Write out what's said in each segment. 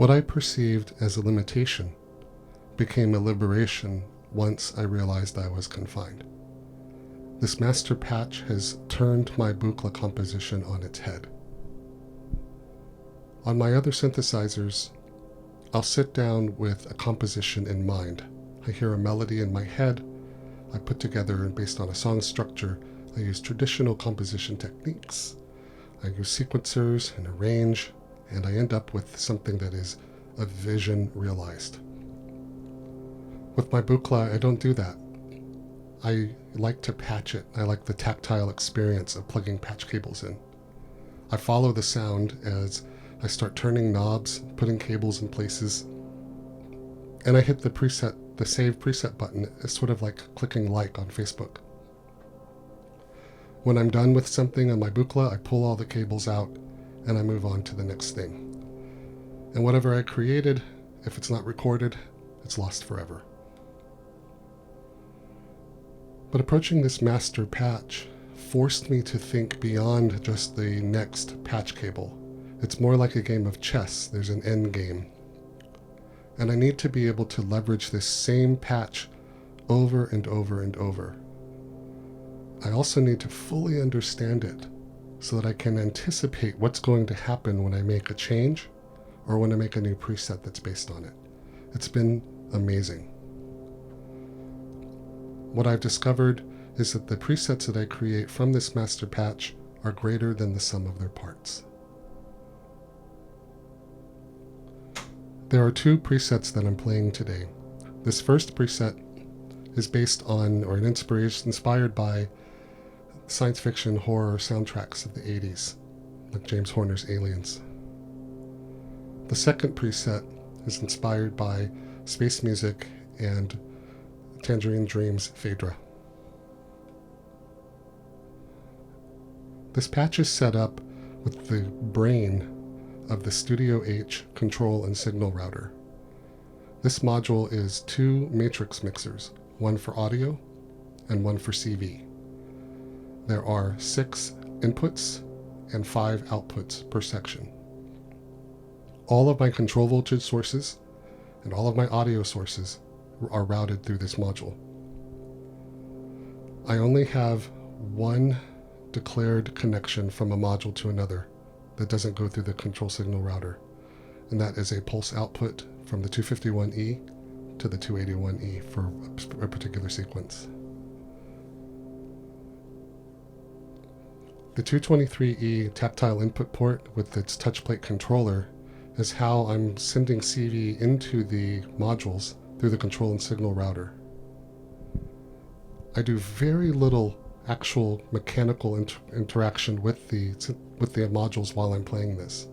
What I perceived as a limitation became a liberation once I realized I was confined. This master patch has turned my Buchla composition on its head. On my other synthesizers, I'll sit down with a composition in mind. I hear a melody in my head, I put together, and based on a song structure, I use traditional composition techniques. I use sequencers and arrange, and I end up with something that is a vision realized. With my Buchla, I don't do that. I like to patch it. I like the tactile experience of plugging patch cables in. I follow the sound as I start turning knobs, putting cables in places, and I hit the save preset button. It's sort of like clicking like on Facebook. When I'm done with something on my Buchla, I pull all the cables out and I move on to the next thing. And whatever I created, if it's not recorded, it's lost forever. But approaching this master patch forced me to think beyond just the next patch cable. It's more like a game of chess. There's an end game. And I need to be able to leverage this same patch over and over and over. I also need to fully understand it so that I can anticipate what's going to happen when I make a change or when I make a new preset that's based on it. It's been amazing. What I've discovered is that the presets that I create from this master patch are greater than the sum of their parts. There are two presets that I'm playing today. This first preset is based on, or inspired by, science fiction horror soundtracks of the 80s, like James Horner's Aliens. The second preset is inspired by space music and Tangerine Dream's Phaedra. This patch is set up with the brain of the Studio H control and signal router. This module is 2 matrix mixers, one for audio and one for CV. There are 6 inputs and 5 outputs per section. All of my control voltage sources and all of my audio sources are routed through this module. I only have one declared connection from a module to another that doesn't go through the control signal router, and that is a pulse output from the 251E to the 281E for a particular sequence. The 223E tactile input port with its touchplate controller is how I'm sending CV into the modules through the control and signal router. I do very little actual mechanical interaction with the modules while I'm playing this.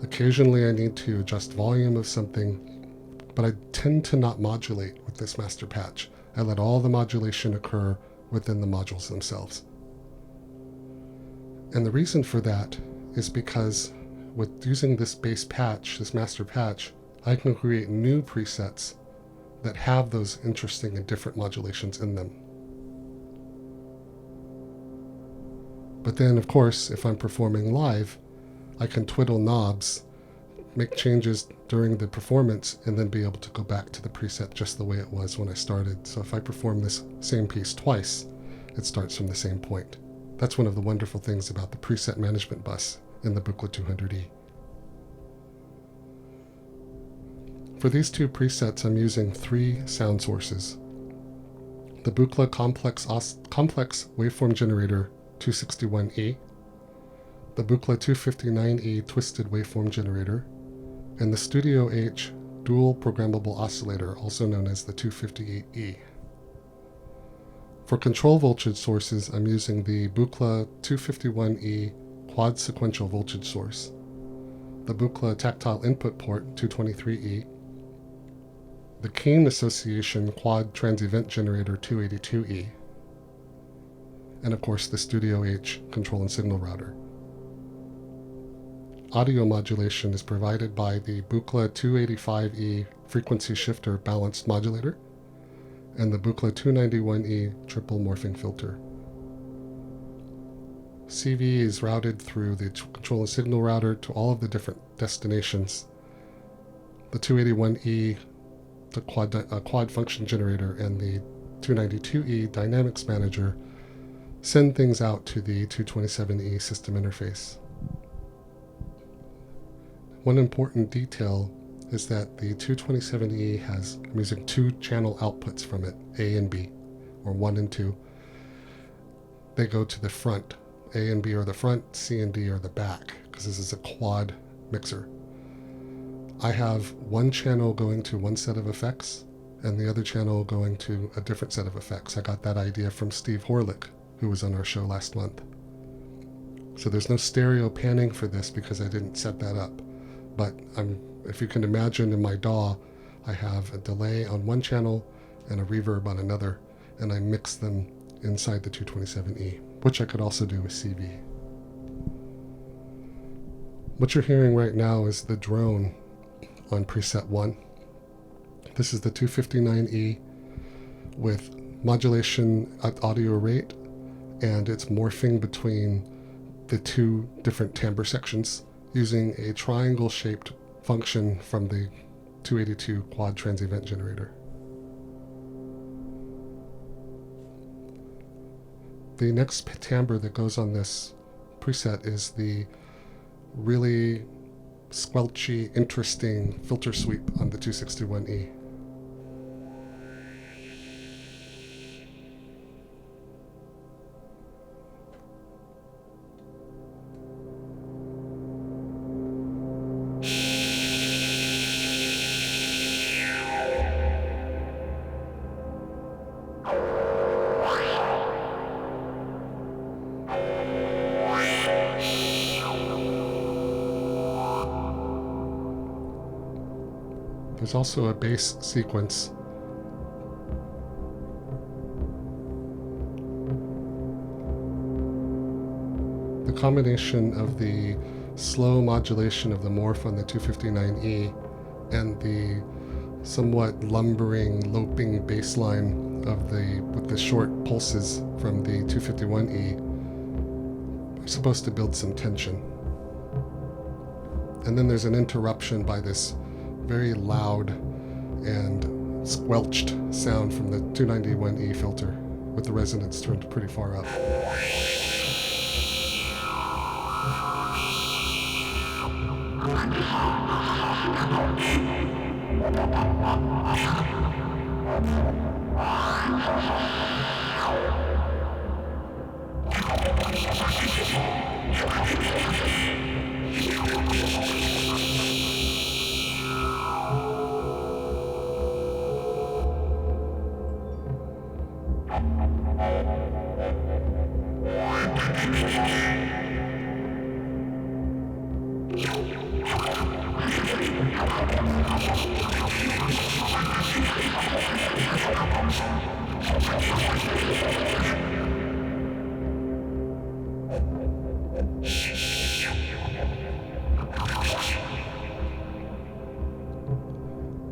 Occasionally I need to adjust volume of something, but I tend to not modulate with this master patch. I let all the modulation occur within the modules themselves. And the reason for that is because with using this base patch, this master patch, I can create new presets that have those interesting and different modulations in them. But then, of course, if I'm performing live, I can twiddle knobs, make changes during the performance, and then be able to go back to the preset just the way it was when I started. So if I perform this same piece twice, it starts from the same point. That's one of the wonderful things about the preset management bus in the Buchla 200E. For these 2 presets, I'm using 3 sound sources. The Buchla complex waveform generator 261E, the Buchla 259E twisted waveform generator, and the Studio H dual programmable oscillator, also known as the 258E. For control voltage sources, I'm using the Buchla 251E quad sequential voltage source, the Buchla tactile input port 223E, the Keen Association quad transevent generator 282E, and of course the Studio H control and signal router. Audio modulation is provided by the Buchla 285E frequency shifter balanced modulator and the Buchla 291E triple morphing filter. CV is routed through the control and signal router to all of the different destinations, the 281E, the quad function generator, and the 292E dynamics manager send things out to the 227E system interface. One important detail is that the 227E has, I'm using 2 channel outputs from it, A and B, or 1 and 2. They go to the front. A and B are the front, C and D are the back, because this is a quad mixer. I have one channel going to one set of effects, and the other channel going to a different set of effects. I got that idea from Steve Horlick, who was on our show last month. So there's no stereo panning for this because I didn't set that up. But if you can imagine, in my DAW, I have a delay on one channel and a reverb on another, and I mix them inside the 227E, which I could also do with CV. What you're hearing right now is the drone on preset 1. This is the 259E with modulation at audio rate, and it's morphing between the 2 different timbre sections using a triangle-shaped function from the 282 quad trans-event generator. The next timbre that goes on this preset is the really squelchy, interesting filter sweep on the 261E. There's also a bass sequence. The combination of the slow modulation of the morph on the 259E and the somewhat lumbering, loping bass line with the short pulses from the 251E are supposed to build some tension. And then there's an interruption by this very loud and squelched sound from the 291E filter with the resonance turned pretty far up.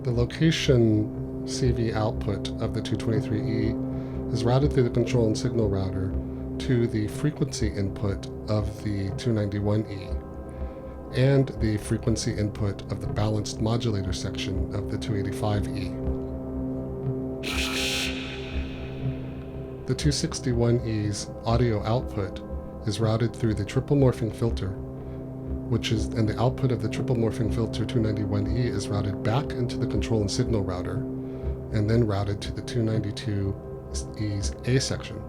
The location CV output of the 223E is routed through the control and signal router to the frequency input of the 291E and the frequency input of the balanced modulator section of the 285E. The 261E's audio output is routed through the triple morphing filter, and the output of the triple morphing filter 291E is routed back into the control and signal router and then routed to the 292E's A section.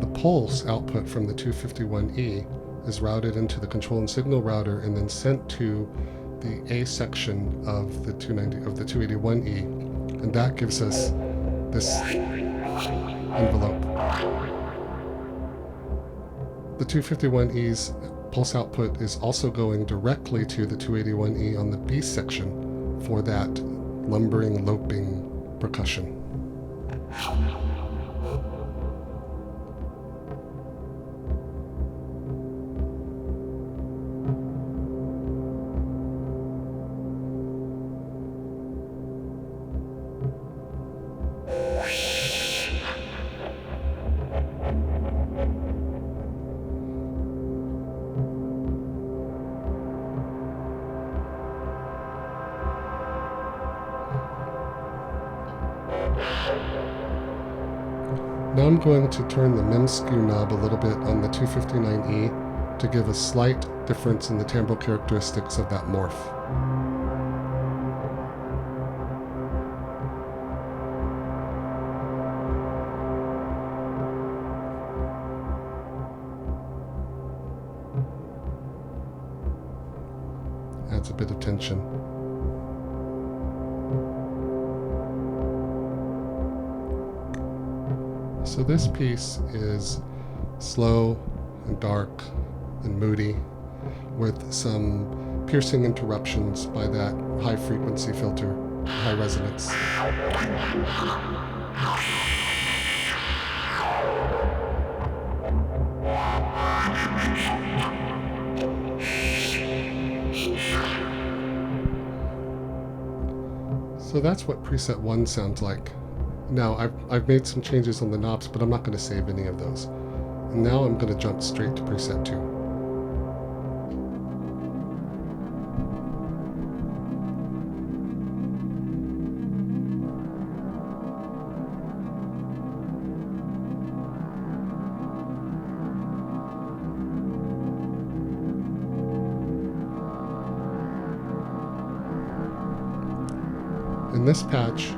The pulse output from the 251E is routed into the control and signal router and then sent to the A section of the 281E, and that gives us this envelope. The 251E's pulse output is also going directly to the 281E on the B section for that lumbering, loping percussion. Now I'm going to turn the mem skew knob a little bit on the 259E to give a slight difference in the timbral characteristics of that morph. Adds a bit of tension. So this piece is slow and dark and moody with some piercing interruptions by that high frequency filter, high resonance. So that's what preset 1 sounds like. Now, I've made some changes on the knobs, but I'm not going to save any of those. And now I'm going to jump straight to preset 2. In this patch,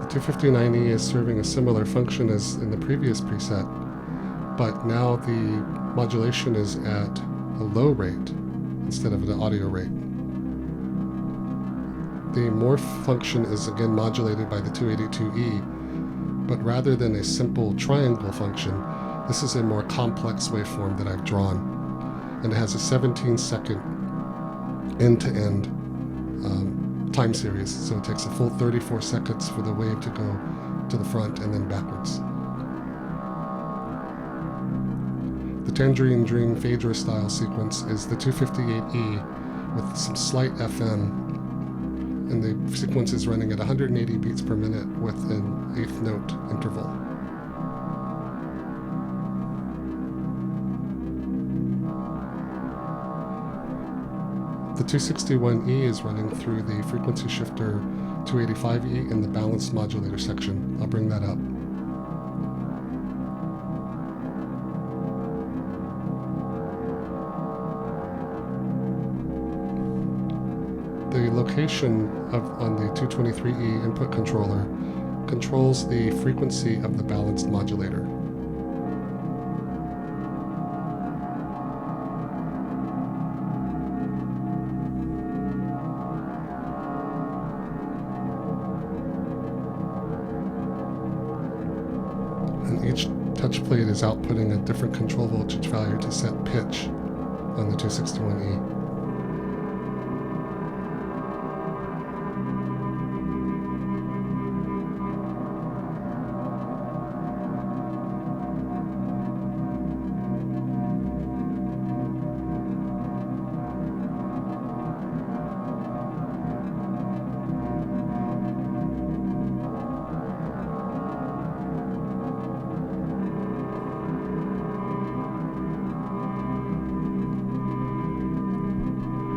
the 259E is serving a similar function as in the previous preset, but now the modulation is at a low rate instead of an audio rate. The morph function is again modulated by the 282E, but rather than a simple triangle function, this is a more complex waveform that I've drawn, and it has a 17-second end-to-end time series, so it takes a full 34 seconds for the wave to go to the front and then backwards. The Tangerine Dream Phaedra style sequence is the 258E with some slight FM, and the sequence is running at 180 beats per minute with an eighth note interval. The 261E is running through the frequency shifter 285E in the balanced modulator section. I'll bring that up. The location on the 223E input controller controls the frequency of the balanced modulator. And each touch plate is outputting a different control voltage value to set pitch on the 261E.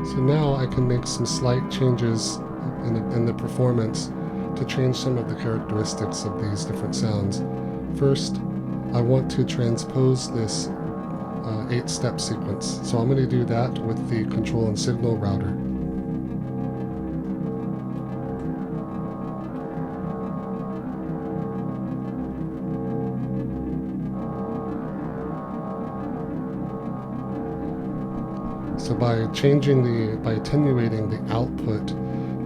So now I can make some slight changes in the performance to change some of the characteristics of these different sounds. First, I want to transpose this 8-step sequence. So I'm going to do that with the control and signal router. So by attenuating the output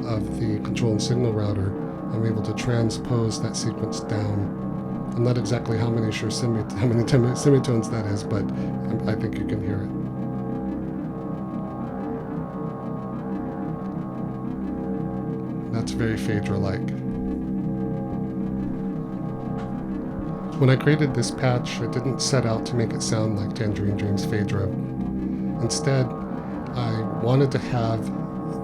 of the control and signal router, I'm able to transpose that sequence down. I'm not exactly how many semitones that is, but I think you can hear it. That's very Phaedra-like. When I created this patch, I didn't set out to make it sound like Tangerine Dream's Phaedra. Instead, I wanted to have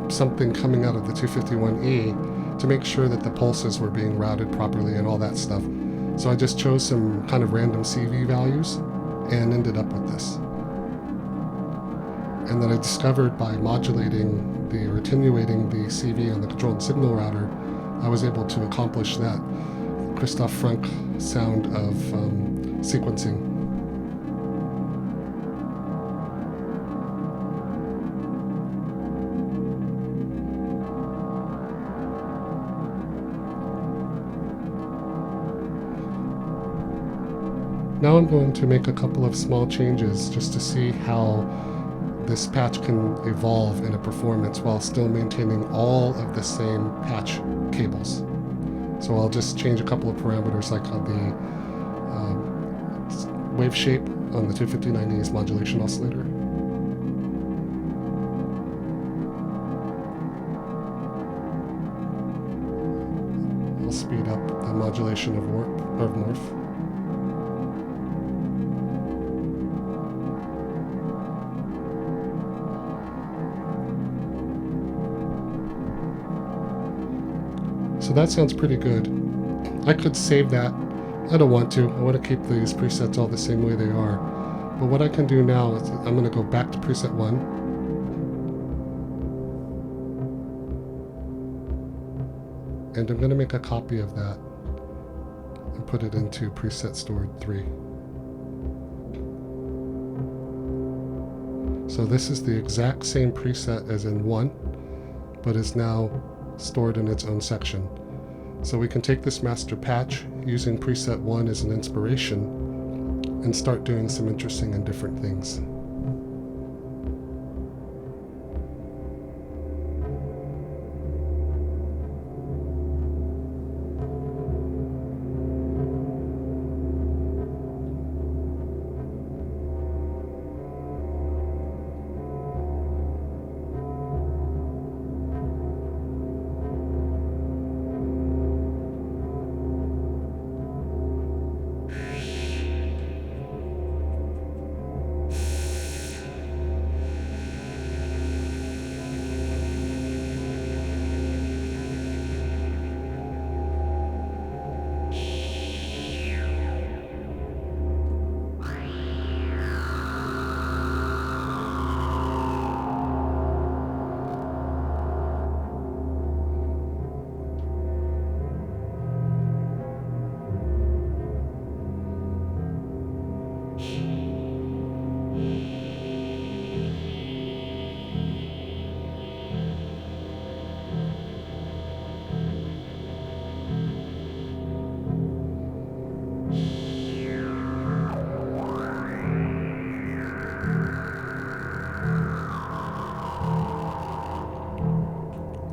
something coming out of the 251E to make sure that the pulses were being routed properly and all that stuff. So I just chose some kind of random CV values and ended up with this. And then I discovered by modulating or attenuating the CV on the control and signal router I was able to accomplish that Christoph Frank sound of sequencing. Now I'm going to make a couple of small changes just to see how this patch can evolve in a performance while still maintaining all of the same patch cables. So I'll just change a couple of parameters, like on the wave shape on the 259E's modulation oscillator. I'll speed up the modulation of morph. So that sounds pretty good. I could save that. I don't want to. I want to keep these presets all the same way they are. But what I can do now is I'm going to go back to preset 1. And I'm going to make a copy of that and put it into preset stored 3. So this is the exact same preset as in 1, but is now stored in its own section. So we can take this master patch using preset 1 as an inspiration and start doing some interesting and different things.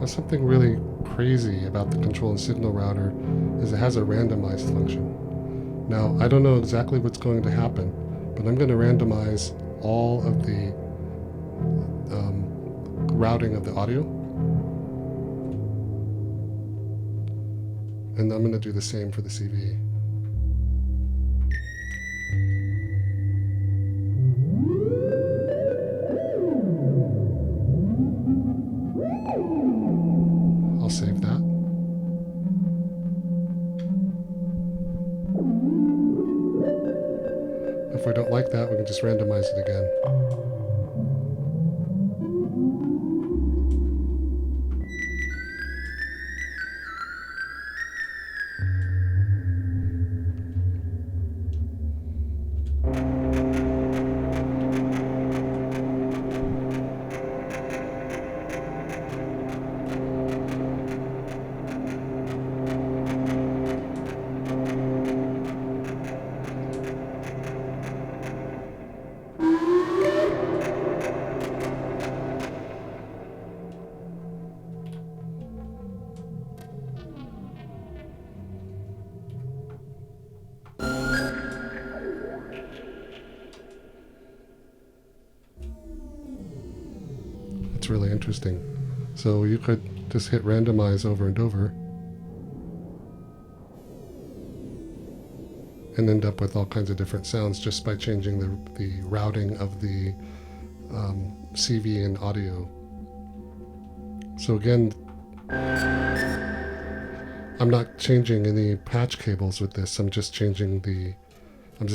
Now, something really crazy about the control and signal router is it has a randomize function. Now, I don't know exactly what's going to happen, but I'm going to randomize all of the routing of the audio. And I'm going to do the same for the CV. I'll save that. If we don't like that, we can just randomize it again. It's really interesting. So you could just hit randomize over and over and end up with all kinds of different sounds just by changing the routing of the CV and audio. So again, I'm not changing any patch cables with this. I'm just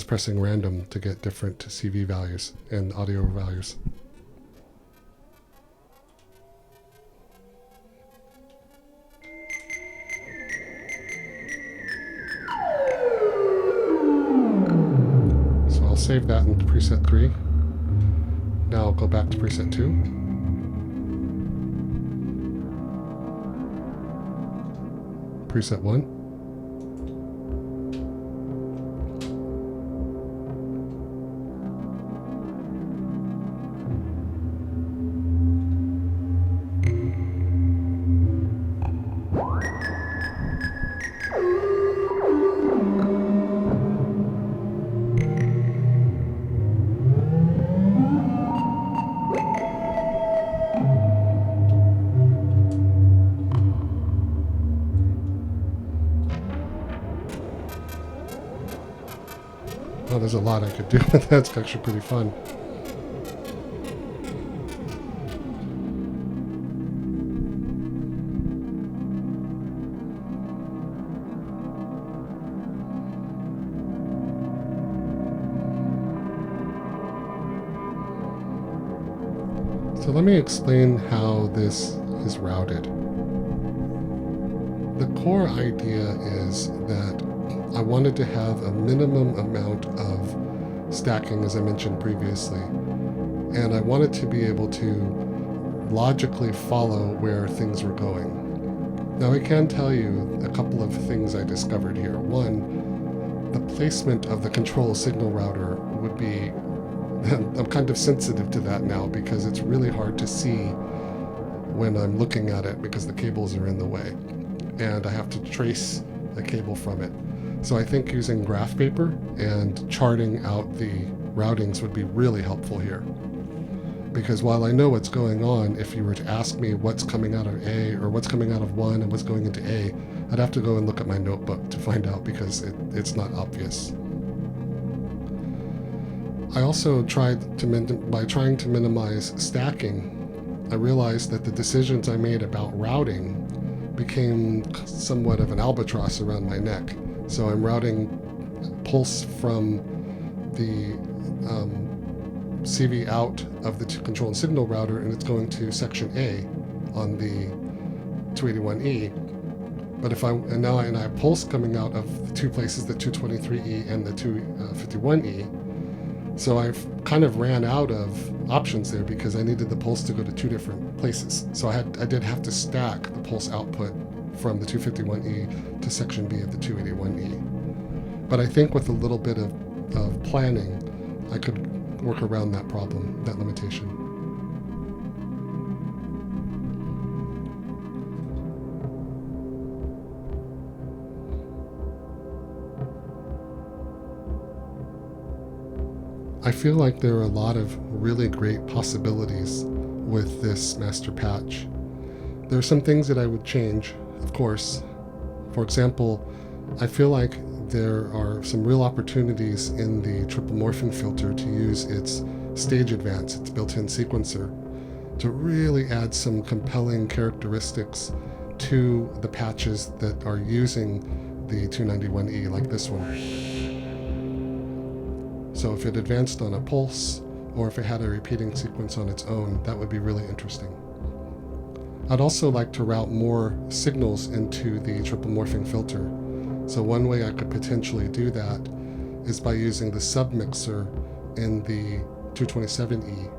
pressing random to get different CV values and audio values. save that in preset 3. Now I'll go back to preset 2. Preset 1. Oh, there's a lot I could do with that. It's actually pretty fun. So let me explain how this is routed. The core idea is that I wanted to have a minimum amount of stacking, as I mentioned previously, and I wanted to be able to logically follow where things were going. Now I can tell you a couple of things I discovered here. One, the placement of the control signal router would be, I'm kind of sensitive to that now because it's really hard to see when I'm looking at it because the cables are in the way and I have to trace the cable from it. So I think using graph paper and charting out the routings would be really helpful here. Because while I know what's going on, if you were to ask me what's coming out of A or what's coming out of 1 and what's going into A, I'd have to go and look at my notebook to find out because it's not obvious. I also tried to, by trying to minimize stacking, I realized that the decisions I made about routing became somewhat of an albatross around my neck. So I'm routing pulse from the CV out of the control and signal router, and it's going to section A on the 281E. But if I have pulse coming out of the two places, the 223E and the 251E. So I've kind of ran out of options there because I needed the pulse to go to two different places. So I did have to stack the pulse output from the 251E to section B of the 281E. But I think with a little bit of planning, I could work around that problem, that limitation. I feel like there are a lot of really great possibilities with this master patch. There are some things that I would change, of course. For example, I feel like there are some real opportunities in the triple morphing filter to use its stage advance, its built-in sequencer, to really add some compelling characteristics to the patches that are using the 291E, like this one. So if it advanced on a pulse, or if it had a repeating sequence on its own, that would be really interesting. I'd also like to route more signals into the triple morphing filter. So one way I could potentially do that is by using the submixer in the 227E,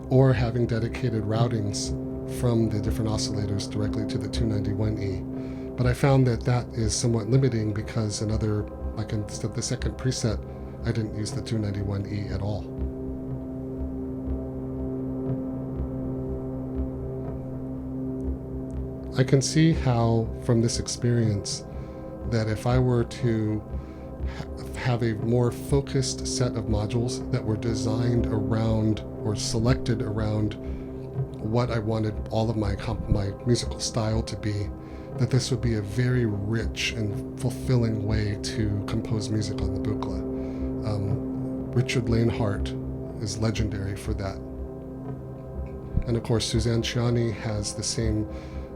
or having dedicated routings from the different oscillators directly to the 291E. But I found that that is somewhat limiting because like in the second preset, I didn't use the 291E at all. I can see how, from this experience, that if I were to have a more focused set of modules that were designed around or selected around what I wanted all of my musical style to be, that this would be a very rich and fulfilling way to compose music on the Buchla. Richard Lanehart is legendary for that. And of course, Suzanne Ciani has the same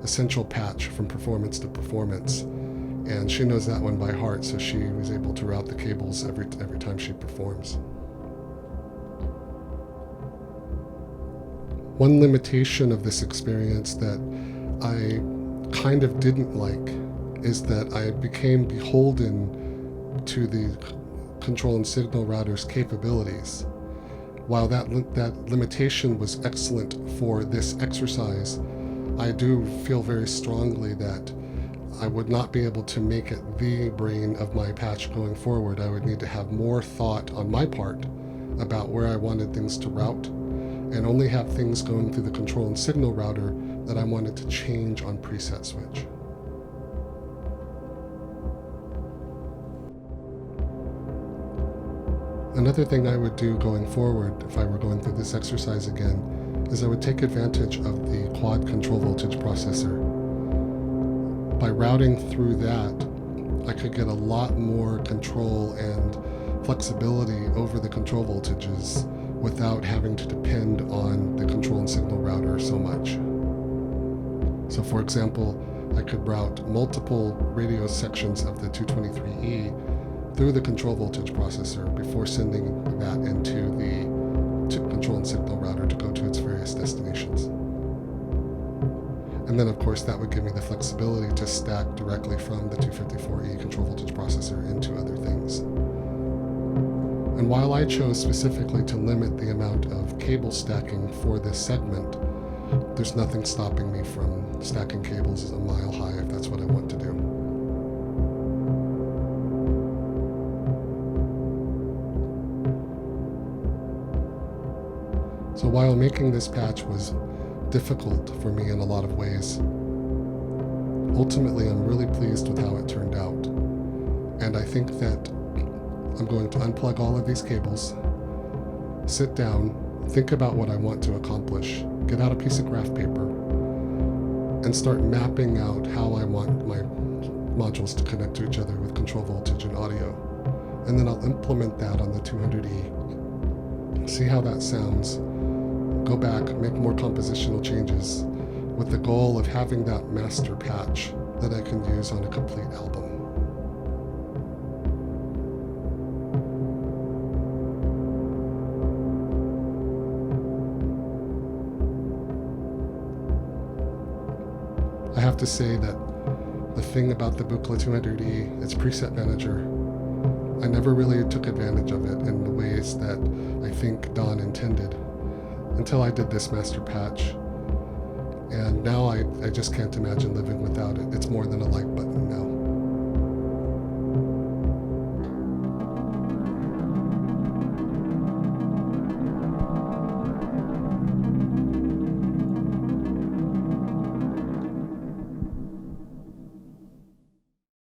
essential patch from performance to performance, and she knows that one by heart, so she was able to route the cables every time she performs. One limitation of this experience that I kind of didn't like is that I became beholden to the control and signal router's capabilities. While that limitation was excellent for this exercise, I do feel very strongly that I would not be able to make it the brain of my patch going forward. I would need to have more thought on my part about where I wanted things to route, and only have things going through the control and signal router that I wanted to change on preset switch. Another thing I would do going forward, if I were going through this exercise again, is I would take advantage of the quad control voltage processor. By routing through that, I could get a lot more control and flexibility over the control voltages without having to depend on the control and signal router so much. So for example, I could route multiple radio sections of the 223E through the control voltage processor before sending that into the control and signal router to go to its various destinations. And then of course that would give me the flexibility to stack directly from the 254E control voltage processor into other things. And while I chose specifically to limit the amount of cable stacking for this segment, there's nothing stopping me from stacking cables a mile high if that's what I want to do. So while making this patch was difficult for me in a lot of ways, ultimately I'm really pleased with how it turned out. And I think that I'm going to unplug all of these cables, sit down, think about what I want to accomplish, get out a piece of graph paper, and start mapping out how I want my modules to connect to each other with control voltage and audio. And then I'll implement that on the 200E, see how that sounds, go back, make more compositional changes with the goal of having that master patch that I can use on a complete album. I have to say that the thing about the Buchla 200E, its preset manager, I never really took advantage of it in the ways that I think Don intended until I did this master patch. And now I just can't imagine living without it. It's more than a like button now.